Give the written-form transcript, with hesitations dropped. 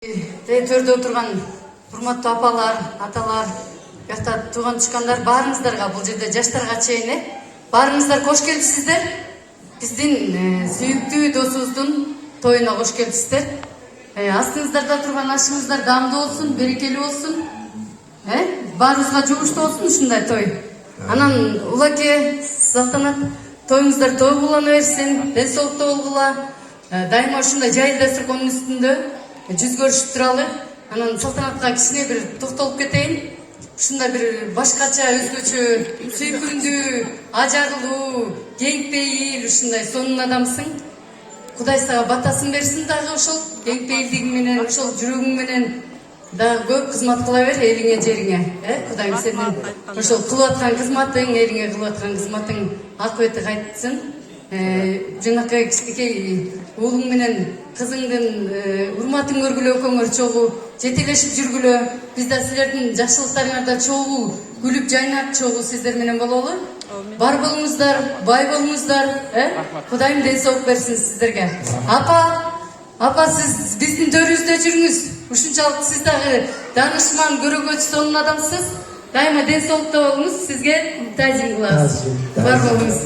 Төрдө отурган урматтуу апалар, аталар, бuyакта тууган тушкандар баарыңыздарга, бул жерде жаштарга чейин баарыңыздар кош келипсиздер. Биздин сүйүктүү досубуздун тоюна кош келипсиздер. Астыңыздарда турган ашыңыздар даамдуу болсун, берекелүү болсун. Баарыбызга жугуштуу болсун ушундай той. Анан улаке, салтанат тоюңуздар той кулана берсин, ден соолукта болгула. Дайыма ушундай жайыл дасторконун үстүндө жүз көрүшүп туралы. Анан салтанатка кичине бир токтолуп кетейин. Ушундай бир башкача, өзгөчө, сүйкүмдүү, ажарлуу, кеңпейил ушундай сонун адамсың. Кудай сага батасын берсин дагы ошол кеңпейилдигиң менен, ошол жүрөгүң менен дагы көп кызмат кыла бер элиңе, жериңе. Кудайым сенин ошол кылып аткан кызматың, элиңе кылып аткан кызматың акыбети кайтсын. Жанакы кичинекей уулуң менен кызыңдын урматын көргүлө, экөөңөр чогуу жетелешип жүргүлө. Биз да силердин жакшылыктарыңарда чогуу күлүп жайнап чогуу сиздер менен бололу. Бар болуңуздар, бай болуңуздар. Кудайым ден соолук берсин сиздерге. Апа, сиз биздин төрүбүздө жүрүңүз. Ушунчалык сиз дагы данышман, көрөгөч, сонун адамсыз. Дайыма ден соолукта болуңуз. Сизге таазим кылабыз. Бар болуңуз.